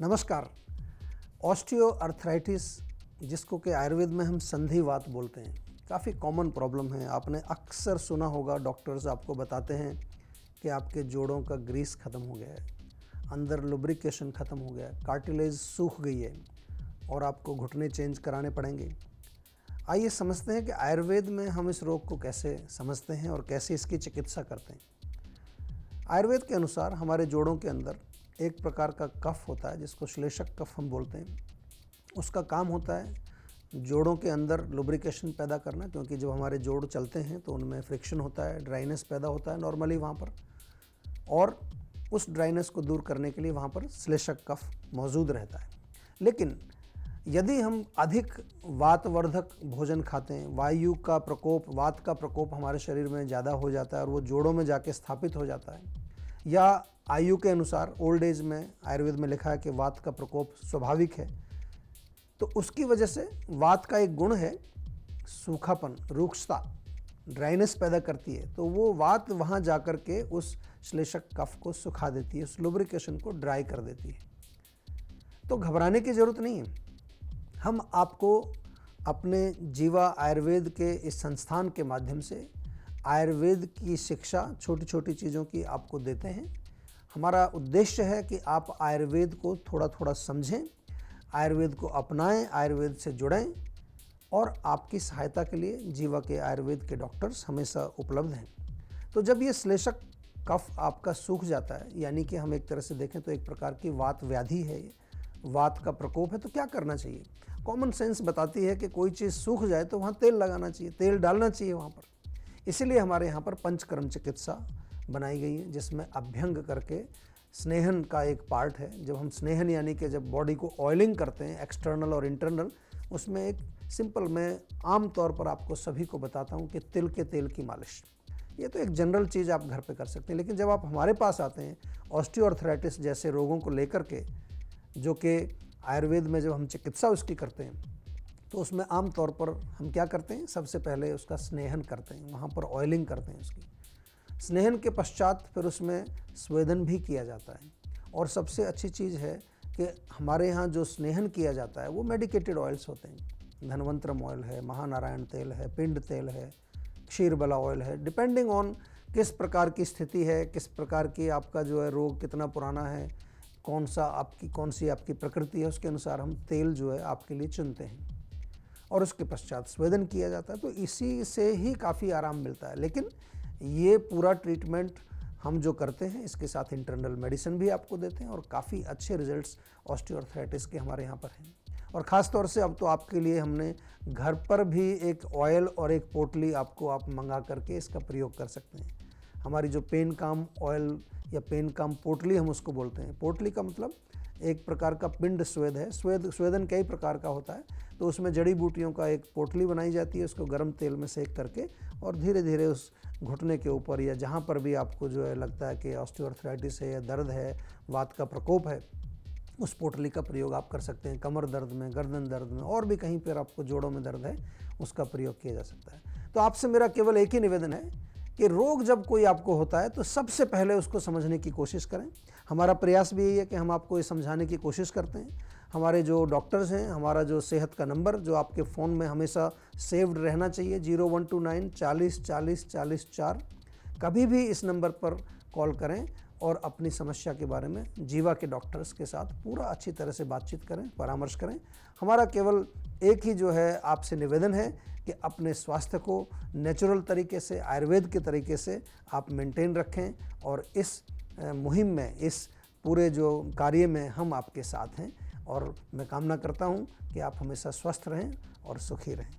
नमस्कार। ऑस्टियोआर्थराइटिस, जिसको कि आयुर्वेद में हम संधिवात बोलते हैं, काफ़ी कॉमन प्रॉब्लम है। आपने अक्सर सुना होगा, डॉक्टर्स आपको बताते हैं कि आपके जोड़ों का ग्रीस ख़त्म हो गया है, अंदर लुब्रिकेशन ख़त्म हो गया है, कार्टिलेज सूख गई है और आपको घुटने चेंज कराने पड़ेंगे। आइए समझते हैं कि आयुर्वेद में हम इस रोग को कैसे समझते हैं और कैसे इसकी चिकित्सा करते हैं। आयुर्वेद के अनुसार हमारे जोड़ों के अंदर एक प्रकार का कफ होता है, जिसको श्लेषक कफ हम बोलते हैं। उसका काम होता है जोड़ों के अंदर लुब्रिकेशन पैदा करना, क्योंकि जब हमारे जोड़ चलते हैं तो उनमें फ्रिक्शन होता है, ड्राइनेस पैदा होता है नॉर्मली वहाँ पर, और उस ड्राइनेस को दूर करने के लिए वहाँ पर श्लेषक कफ मौजूद रहता है। लेकिन यदि हम अधिक वातवर्धक भोजन खाते हैं, वायु का प्रकोप, वात का प्रकोप हमारे शरीर में ज़्यादा हो जाता है और वो जोड़ों में जाके स्थापित हो जाता है, या आयु के अनुसार ओल्ड एज में आयुर्वेद में लिखा है कि वात का प्रकोप स्वाभाविक है, तो उसकी वजह से वात का एक गुण है सूखापन, रूक्षता, ड्राइनेस पैदा करती है। तो वो वात वहाँ जाकर के उस श्लेषक कफ को सुखा देती है, उस लुब्रिकेशन को ड्राई कर देती है। तो घबराने की ज़रूरत नहीं है। हम आपको अपने जीवा आयुर्वेद के इस संस्थान के माध्यम से आयुर्वेद की शिक्षा, छोटी छोटी चीज़ों की आपको देते हैं। हमारा उद्देश्य है कि आप आयुर्वेद को थोड़ा थोड़ा समझें, आयुर्वेद को अपनाएं, आयुर्वेद से जुड़ें, और आपकी सहायता के लिए जीवा के आयुर्वेद के डॉक्टर्स हमेशा उपलब्ध हैं। तो जब ये श्लेषक कफ आपका सूख जाता है, यानी कि हम एक तरह से देखें तो एक प्रकार की वात व्याधि है, ये वात का प्रकोप है, तो क्या करना चाहिए? कॉमन सेंस बताती है कि कोई चीज़ सूख जाए तो वहाँ तेल लगाना चाहिए, तेल डालना चाहिए वहाँ पर। इसीलिए हमारे यहाँ पर पंचकर्म चिकित्सा बनाई गई है, जिसमें अभ्यंग करके स्नेहन का एक पार्ट है। जब हम स्नेहन यानी कि जब बॉडी को ऑयलिंग करते हैं, एक्सटर्नल और इंटरनल, उसमें एक सिंपल, मैं आम तौर पर आपको सभी को बताता हूँ कि तिल के तेल की मालिश। ये तो एक जनरल चीज़ आप घर पे कर सकते हैं, लेकिन जब आप हमारे पास आते हैं ऑस्टियोआर्थराइटिस जैसे रोगों को लेकर के, जो कि आयुर्वेद में जब हम चिकित्सा उसकी करते हैं, तो उसमें आम तौर पर हम क्या करते हैं, सबसे पहले उसका स्नेहन करते हैं, वहाँ पर ऑयलिंग करते हैं उसकी। स्नेहन के पश्चात फिर उसमें स्वेदन भी किया जाता है। और सबसे अच्छी चीज़ है कि हमारे यहाँ जो स्नेहन किया जाता है वो मेडिकेटेड ऑयल्स होते हैं। धनवंतरम ऑयल है, महानारायण तेल है, पिंड तेल है, क्षीरबला ऑयल है। डिपेंडिंग ऑन किस प्रकार की स्थिति है, किस प्रकार की आपका जो है रोग कितना पुराना है, कौन सी आपकी प्रकृति है, उसके अनुसार हम तेल जो है आपके लिए चुनते हैं। और उसके पश्चात स्वेदन किया जाता है। तो इसी से ही काफ़ी आराम मिलता है। लेकिन ये पूरा ट्रीटमेंट हम जो करते हैं, इसके साथ इंटरनल मेडिसिन भी आपको देते हैं, और काफ़ी अच्छे रिजल्ट्स ऑस्टियोआर्थराइटिस के हमारे यहाँ पर हैं। और ख़ास तौर से अब तो आपके लिए हमने घर पर भी एक ऑयल और एक पोटली आपको आप मंगा करके इसका प्रयोग कर सकते हैं। हमारी जो पेन काम ऑयल या पेन काम पोटली हम उसको बोलते हैं। पोटली का मतलब एक प्रकार का पिंड स्वेद है। स्वेदन कई प्रकार का होता है, तो उसमें जड़ी बूटियों का एक पोटली बनाई जाती है, उसको गर्म तेल में सेक करके, और धीरे धीरे उस घुटने के ऊपर या जहाँ पर भी आपको जो है लगता है कि ऑस्टियोआर्थराइटिस है या दर्द है, वात का प्रकोप है, उस पोटली का प्रयोग आप कर सकते हैं। कमर दर्द में, गर्दन दर्द में, और भी कहीं पर आपको जोड़ों में दर्द है, उसका प्रयोग किया जा सकता है। तो आपसे मेरा केवल एक ही निवेदन है कि रोग जब कोई आपको होता है तो सबसे पहले उसको समझने की कोशिश करें। हमारा प्रयास भी यही है कि हम आपको ये समझाने की कोशिश करते हैं। हमारे जो डॉक्टर्स हैं, हमारा जो सेहत का नंबर जो आपके फ़ोन में हमेशा सेव्ड रहना चाहिए, 0129 40 40 40 4, कभी भी इस नंबर पर कॉल करें और अपनी समस्या के बारे में जीवा के डॉक्टर्स के साथ पूरा अच्छी तरह से बातचीत करें, परामर्श करें। हमारा केवल एक ही जो है आपसे निवेदन है कि अपने स्वास्थ्य को नेचुरल तरीके से, आयुर्वेद के तरीके से आप मेंटेन रखें, और इस मुहिम में, इस पूरे जो कार्य में हम आपके साथ हैं। और मैं कामना करता हूं कि आप हमेशा स्वस्थ रहें और सुखी रहें।